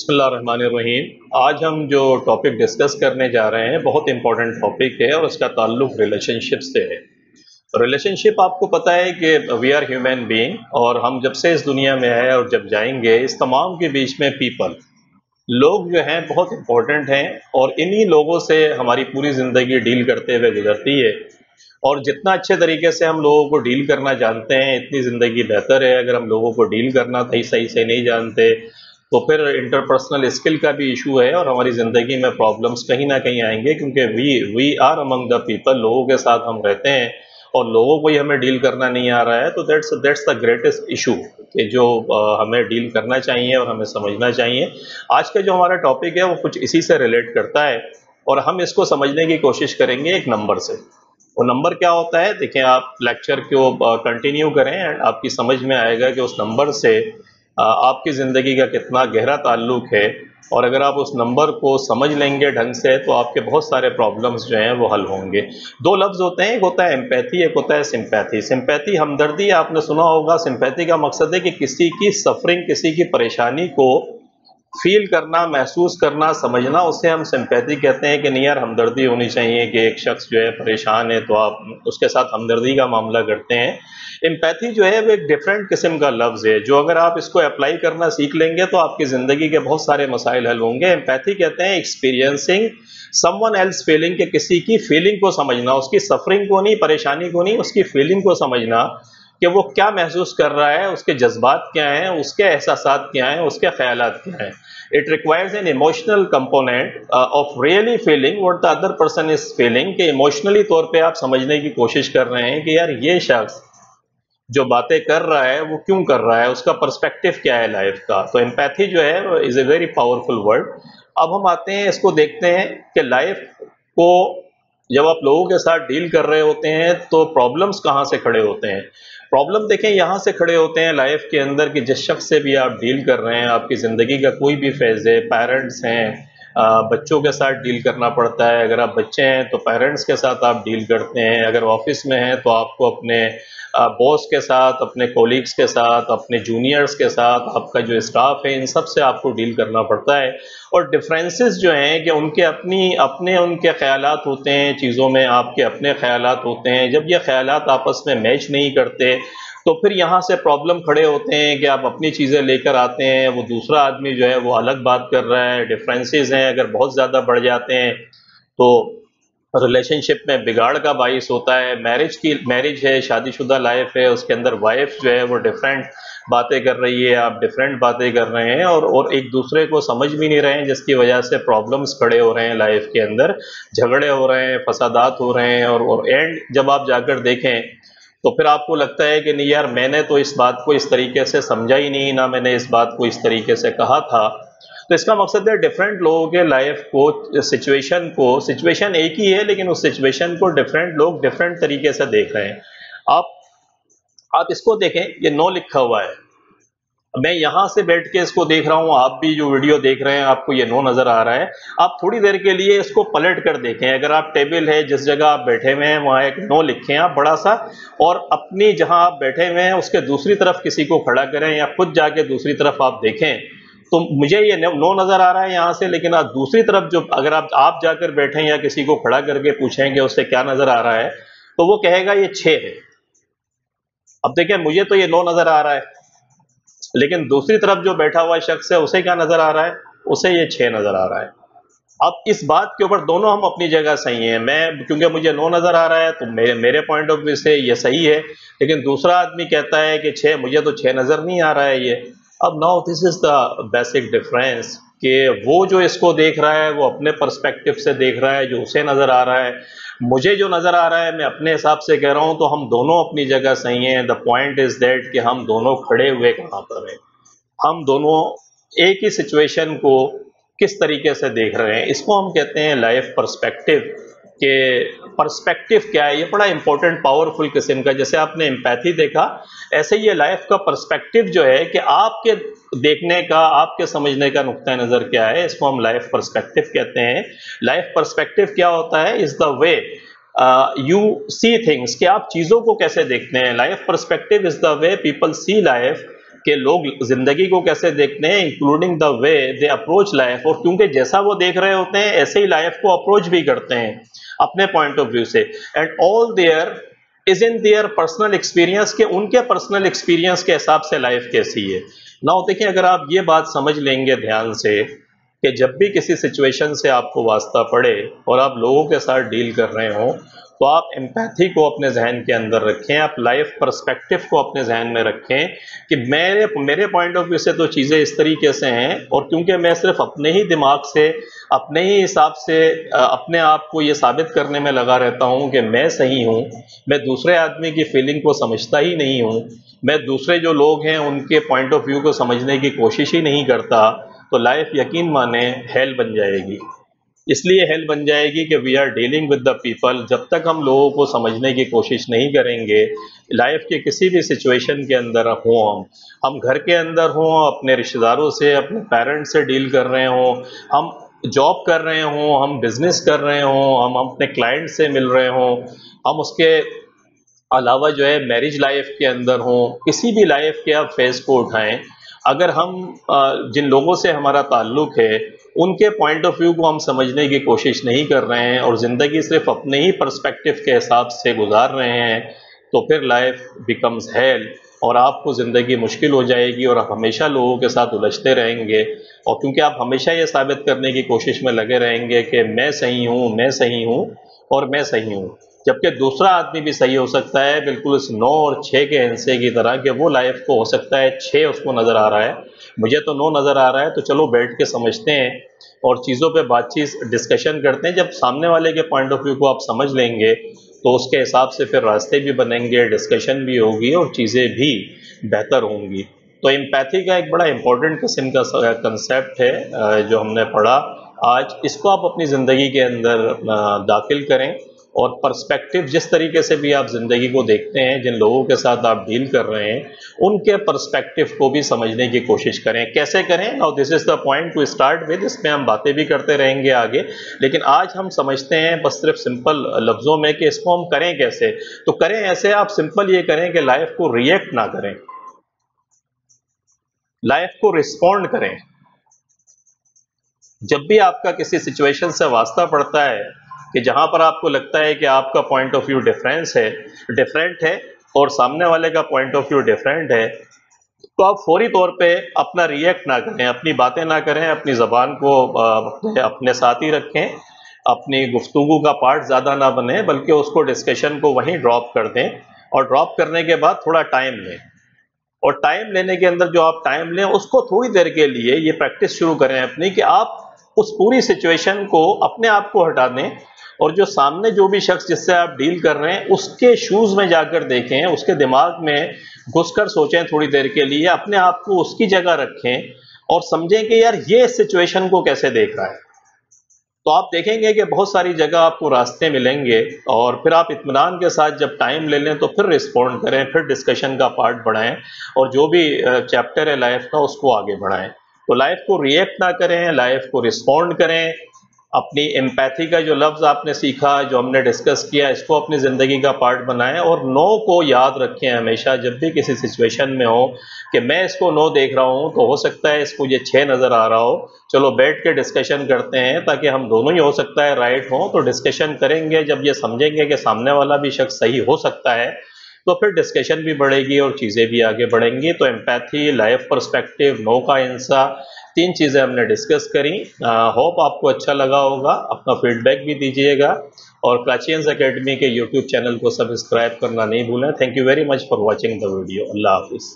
بسم اللہ الرحمن الرحیم۔ آج ہم جو ٹاپک ڈسکس کرنے جا رہے ہیں بہت امپورٹنٹ ٹاپک ہے اور اس کا تعلق ریلیشن شپ سے ہے۔ ریلیشن شپ آپ کو پتہ ہے کہ وی آر ہیومن بینگ، اور ہم جب سے اس دنیا میں آئے اور جب جائیں گے اس تمام کے بیچ میں لوگ جو ہیں بہت امپورٹنٹ ہیں، اور انہی لوگوں سے ہماری پوری زندگی ڈیل کرتے ہوئے گزرتی ہے۔ اور جتنا اچھے طریقے سے ہم لوگوں کو ڈیل کرنا جانتے ہیں اتنی زندگی بہتر ہے۔ اگر ہم لوگوں کو ڈیل کرنا صحیح سے نہیں جانتے تو پھر انٹرپرسنل اسکل کا بھی ایشو ہے، اور ہماری زندگی میں پرابلمس کہیں نہ کہیں آئیں گے، کیونکہ we are among the people, لوگوں کے ساتھ ہم رہتے ہیں اور لوگوں کو ہی ہمیں ڈیل کرنا نہیں آ رہا ہے۔ تو دیٹس دا گریٹسٹ ایشو کہ جو ہمیں ڈیل کرنا چاہیے اور ہمیں سمجھنا چاہیے۔ آج کا جو ہمارا ٹاپک ہے وہ کچھ اسی سے ریلیٹ کرتا ہے، اور ہم اس کو سمجھنے کی کوشش کریں گے ایک نمبر سے۔ وہ نمبر کیا ہوتا ہے؟ دیکھیں، آپ لیکچر کو کنٹینیو کریں اینڈ آپ کی سمجھ میں آئے گا کہ اس نمبر سے آپ کی زندگی کا کتنا گہرا تعلق ہے، اور اگر آپ اس نمبر کو سمجھ لیں گے ڈھنگ سے تو آپ کے بہت سارے پرابلمس جو ہیں وہ حل ہوں گے۔ دو لفظ ہوتے ہیں، ایک ہوتا ہے ایمپیتھی، ایک ہوتا ہے سمپیتھی۔ سمپیتھی ہمدردی آپ نے سنا ہوگا۔ سمپیتھی کا مقصد ہے کہ کسی کی سفرنگ، کسی کی پریشانی کو فیل کرنا، محسوس کرنا، سمجھنا، اسے ہم سمپیتھی کہتے ہیں کہ نہیں یار ہمدردی ہونی چاہیے کہ ایک شخص جو ہے پریشان ہے تو آپ اس کے ساتھ ہمدردی کا معاملہ کرتے ہیں۔ امپیتھی جو ہے وہ ایک ڈیفرنٹ قسم کا لفظ ہے، جو اگر آپ اس کو اپلائی کرنا سیکھ لیں گے تو آپ کی زندگی کے بہت سارے مسائل حل ہوں گے۔ امپیتھی کہتے ہیں experiencing someone else feeling, کہ کسی کی فیلنگ کو سمجھنا، اس کی سفرنگ کو نہیں، پریشانی کو نہیں، اس کی فیلنگ کو سمجھنا کہ وہ کیا محسوس کر رہا ہے، اس کے جذبات کیا ہیں، اس کے احساسات کیا ہیں، اس کے خیالات کیا ہیں۔ It requires an emotional component of really feeling what the other person is feeling، کہ ایموشنلی طور پہ آپ سمجھنے کی کوشش کر رہے ہیں کہ یار یہ شخص جو باتیں کر رہا ہے وہ کیوں کر رہا ہے، اس کا پرسپیکٹیو کیا ہے لائف کا۔ تو امپیتھی جو ہے از اے ویری پاورفل ورڈ۔ اب ہم آتے ہیں، اس کو دیکھتے ہیں کہ لائف کو جب آپ لوگوں کے ساتھ ڈیل کر رہے ہوتے ہیں تو پرابلمس کہاں سے کھڑے ہوتے ہیں۔ پرابلم دیکھیں یہاں سے کھڑے ہوتے ہیں لائف کے اندر کہ جس شخص سے بھی آپ ڈیل کر رہے ہیں، آپ کی زندگی کا کوئی بھی فیز ہے، پیرنٹس ہیں، بچوں کے ساتھ ڈیل کرنا پڑتا ہے، اگر آپ بچے ہیں تو پیرنٹس کے ساتھ آپ ڈیل کرتے ہیں، اگر آفس میں ہیں تو آپ کو اپنے باس کے ساتھ، اپنے کولیگز کے ساتھ، اپنے جونیئرز کے ساتھ، آپ کا جو اسٹاف ہے، ان سب سے آپ کو ڈیل کرنا پڑتا ہے۔ اور ڈفرینسز جو ہیں کہ ان کے اپنے ان کے خیالات ہوتے ہیں چیزوں میں، آپ کے اپنے خیالات ہوتے ہیں۔ جب یہ خیالات آپس میں میچ نہیں کرتے تو پھر یہاں سے پرابلم کھڑے ہوتے ہیں کہ آپ اپنی چیزیں لے کر آتے ہیں، وہ دوسرا آدمی جو ہے وہ الگ بات کر رہا ہے۔ ڈفرینسز ہیں، اگر بہت زیادہ بڑھ جاتے ہیں تو ریلیشن شپ میں بگاڑ کا باعث ہوتا ہے۔ میرج ہے، شادی شدہ لائف ہے، اس کے اندر وائف جو ہے وہ ڈفرینٹ باتیں کر رہی ہے، آپ ڈفرینٹ باتیں کر رہے ہیں، اور ایک دوسرے کو سمجھ بھی نہیں رہے ہیں، جس کی وجہ سے پرابلمس کھڑے ہو رہے ہیں لائف کے اندر، جھگڑے ہو رہے ہیں، فسادات ہو رہے ہیں، اور اینڈ جب آپ جا کر دیکھیں تو پھر آپ کو لگتا ہے کہ نہیں یار میں نے تو اس بات کو اس طریقے سے سمجھا ہی نہیں، نہ میں نے اس بات کو اس طریقے سے کہا تھا۔ تو اس کا مقصد ہے ڈفرینٹ لوگوں کے لائف کو، سچویشن ایک ہی ہے لیکن اس سچویشن کو ڈفرینٹ لوگ ڈفرینٹ طریقے سے دیکھ رہے ہیں۔ آپ اس کو دیکھیں، یہ نو لکھا ہوا ہے، میں یہاں سے بیٹھ کے اس کو دیکھ رہا ہوں، آپ بھی جو ویڈیو دیکھ رہے ہیں آپ کو یہ نو نظر آ رہا ہے۔ آپ تھوڑی دیر کے لیے اس کو پلٹ کر دیکھیں، اگر آپ ٹیبل ہے جس جگہ آپ بیٹھے ہوئے ہیں وہاں ایک نو لکھیں آپ بڑا سا، اور اپنی جہاں آپ بیٹھے ہوئے ہیں اس کے دوسری طرف کسی کو کھڑا کریں یا خود جا کے دوسری طرف آپ دیکھیں تو مجھے یہ نو نظر آ رہا ہے یہاں سے، لیکن آپ دوسری طرف جو اگر آپ جا کر بیٹھیں یا کسی کو کھڑا کر کے پوچھیں کہ اس سے کیا نظر آ رہا ہے تو وہ کہے گا یہ 6 ہے۔ اب دیکھیں مجھے تو یہ 9 نظر آ رہا ہے، لیکن دوسری طرف جو بیٹھا ہوا شخص ہے اسے کیا نظر آ رہا ہے؟ اسے یہ 6 نظر آ رہا ہے۔ اب اس بات کے اوپر دونوں ہم اپنی جگہ صحیح ہیں، میں کیونکہ مجھے 9 نظر آ رہا ہے تو میرے پوائنٹ آف ویو سے یہ صحیح ہے، لیکن دوسرا آدمی کہتا ہے کہ 6، مجھے تو 6 نظر نہیں آ رہا ہے یہ۔ اب now this is the basic difference, کہ وہ جو اس کو دیکھ رہا ہے وہ اپنے پرسپیکٹیو سے دیکھ رہا ہے، جو اسے نظر آ رہا ہے، مجھے جو نظر آ رہا ہے میں اپنے حساب سے کہہ رہا ہوں، تو ہم دونوں اپنی جگہ صحیح ہیں۔ دا پوائنٹ از دیٹ کہ ہم دونوں کھڑے ہوئے کہاں پر ہیں، ہم دونوں ایک ہی سچویشن کو کس طریقے سے دیکھ رہے ہیں۔ اس کو ہم کہتے ہیں لائف پرسپیکٹیو، کہ پرسپیکٹیو کیا ہے، یہ بڑا امپورٹنٹ پاورفل قسم کا، جیسے آپ نے امپیتھی دیکھا ایسے یہ لائف کا پرسپیکٹیو جو ہے کہ آپ کے دیکھنے کا، آپ کے سمجھنے کا نقطہ نظر کیا ہے، اس کو ہم لائف پرسپیکٹیو کہتے ہیں۔ لائف پرسپیکٹیو کیا ہوتا ہے؟ از دا وے یو سی تھنگس، کہ آپ چیزوں کو کیسے دیکھتے ہیں۔ لائف پرسپیکٹیو از دا وے پیپل سی لائف کہ لوگ زندگی کو کیسے دیکھتے ہیں including the way they approach life, اور کیونکہ جیسا وہ دیکھ رہے ہوتے ہیں ایسے ہی لائف کو اپروچ بھی کرتے ہیں اپنے پوائنٹ آف ویو سے. And all there is in their personal experience, کہ ان کے پرسنل ایکسپیرینس کے حساب سے لائف کیسی ہے. ناؤ دیکھیں، اگر آپ یہ بات سمجھ لیں گے دھیان سے کہ جب بھی کسی سچویشن سے آپ کو واسطہ پڑے اور آپ لوگوں کے ساتھ ڈیل کر رہے ہوں تو آپ ایمپیتھی کو اپنے ذہن کے اندر رکھیں، آپ لائف پرسپیکٹو کو اپنے ذہن میں رکھیں کہ میرے پوائنٹ آف ویو سے تو چیزیں اس طریقے سے ہیں، اور کیونکہ میں صرف اپنے ہی دماغ سے اپنے ہی حساب سے اپنے آپ کو یہ ثابت کرنے میں لگا رہتا ہوں کہ میں صحیح ہوں، میں دوسرے آدمی کی فیلنگ کو سمجھتا ہی نہیں ہوں، میں دوسرے جو لوگ ہیں ان کے پوائنٹ آف ویو کو سمجھنے کی کوشش ہی نہیں کرتا، تو لائف یقین مانیں ہیل بن جائے گی. اس لیے ہیل بن جائے گی کہ we are dealing with the people. جب تک ہم لوگوں کو سمجھنے کی کوشش نہیں کریں گے، لائف کے کسی بھی سچویشن کے اندر ہوں، ہم گھر کے اندر ہوں، اپنے رشتہ داروں سے، اپنے پیرنٹس سے ڈیل کر رہے ہوں، ہم جاب کر رہے ہوں، ہم بزنس کر رہے ہوں، ہم اپنے کلائنٹ سے مل رہے ہوں، ہم اس کے علاوہ جو ہے میرج لائف کے اندر ہوں، کسی بھی لائف کے آپ فیز کو اٹھائیں، اگر ہم جن لوگوں سے ہمارا تعلق ہے ان کے پوائنٹ آف ویو کو ہم سمجھنے کی کوشش نہیں کر رہے ہیں اور زندگی صرف اپنے ہی پرسپیکٹو کے حساب سے گزار رہے ہیں، تو پھر لائف بیکمز ہیل، اور آپ کو زندگی مشکل ہو جائے گی اور آپ ہمیشہ لوگوں کے ساتھ الجھتے رہیں گے. اور کیونکہ آپ ہمیشہ یہ ثابت کرنے کی کوشش میں لگے رہیں گے کہ میں صحیح ہوں، میں صحیح ہوں اور میں صحیح ہوں، جبکہ دوسرا آدمی بھی صحیح ہو سکتا ہے بالکل اس 9 اور 6 کے ہندسے کی طرح، کہ وہ لائف کو ہو سکتا ہے 6 اس کو نظر آ رہا ہے، مجھے تو 9 نظر آ رہا ہے. تو چلو بیٹھ کے سمجھتے ہیں اور چیزوں پہ بات چیت ڈسکشن کرتے ہیں. جب سامنے والے کے پوائنٹ آف ویو کو آپ سمجھ لیں گے تو اس کے حساب سے پھر راستے بھی بنیں گے، ڈسکشن بھی ہوگی اور چیزیں بھی بہتر ہوں گی. تو ایمپیتھی کا ایک بڑا امپورٹنٹ قسم کا کنسیپٹ ہے جو ہم نے پڑھا آج. اس کو آپ اپنی زندگی کے اندر داخل کریں، اور پرسپیکٹو جس طریقے سے بھی آپ زندگی کو دیکھتے ہیں، جن لوگوں کے ساتھ آپ ڈیل کر رہے ہیں ان کے پرسپیکٹو کو بھی سمجھنے کی کوشش کریں. کیسے کریں؟ اور this is the point to start with. اس میں ہم باتیں بھی کرتے رہیں گے آگے، لیکن آج ہم سمجھتے ہیں بس صرف سمپل لفظوں میں کہ اس کو ہم کریں کیسے. تو کریں ایسے، آپ سمپل یہ کریں کہ لائف کو ریئیکٹ نہ کریں، لائف کو رسپونڈ کریں. جب بھی آپ کا کسی سچویشن سے واسطہ پڑتا ہے کہ جہاں پر آپ کو لگتا ہے کہ آپ کا پوائنٹ آف ویو ڈیفرنٹ ہے اور سامنے والے کا پوائنٹ آف ویو ڈیفرنٹ ہے، تو آپ فوری طور پہ اپنا ریئیکٹ نہ کریں، اپنی باتیں نہ کریں، اپنی زبان کو اپنے ساتھ ہی رکھیں، اپنی گفتگو کا پارٹ زیادہ نہ بنیں، بلکہ اس کو ڈسکشن کو وہیں ڈراپ کر دیں. اور ڈراپ کرنے کے بعد تھوڑا ٹائم لیں، اور ٹائم لینے کے اندر جو آپ ٹائم لیں اس کو تھوڑی دیر کے لیے یہ پریکٹس شروع کریں اپنی، کہ آپ اس پوری سچویشن کو اپنے آپ کو ہٹا دیں اور جو سامنے جو بھی شخص جس سے آپ ڈیل کر رہے ہیں اس کے شوز میں جا کر دیکھیں، اس کے دماغ میں گھس کر سوچیں تھوڑی دیر کے لیے، اپنے آپ کو اس کی جگہ رکھیں اور سمجھیں کہ یار یہ اس سچویشن کو کیسے دیکھ رہا ہے. تو آپ دیکھیں گے کہ بہت ساری جگہ آپ کو راستے ملیں گے، اور پھر آپ اطمینان کے ساتھ جب ٹائم لے لیں تو پھر رسپونڈ کریں، پھر ڈسکشن کا پارٹ بڑھائیں اور جو بھی چیپٹر ہے لائف کا اس کو آگے بڑھائیں. تو لائف کو ریئیکٹ نہ کریں، لائف کو رسپونڈ کریں. اپنی ایمپیتھی کا جو لفظ آپ نے سیکھا، جو ہم نے ڈسکس کیا، اس کو اپنی زندگی کا پارٹ بنائیں، اور نو کو یاد رکھیں ہمیشہ جب بھی کسی سچویشن میں ہو کہ میں اس کو نو دیکھ رہا ہوں تو ہو سکتا ہے اس کو یہ 6 نظر آ رہا ہو. چلو بیٹھ کے ڈسکشن کرتے ہیں تاکہ ہم دونوں ہی ہو سکتا ہے رائٹ ہوں، تو ڈسکشن کریں گے. جب یہ سمجھیں گے کہ سامنے والا بھی شخص صحیح ہو سکتا ہے تو پھر ڈسکشن بھی بڑھے گی اور چیزیں بھی آگے بڑھیں گی. تو ایمپیتھی، لائف پرسپیکٹو، نو کا انسا، 3 چیزیں ہم نے ڈسکس کریں. ہوپ آپ کو اچھا لگا ہوگا. اپنا فیڈ بیک بھی دیجیے گا، اور کلاچینز اکیڈمی کے یوٹیوب چینل کو سبسکرائب کرنا نہیں بھولیں. Thank you very much for watching the video. اللہ حافظ.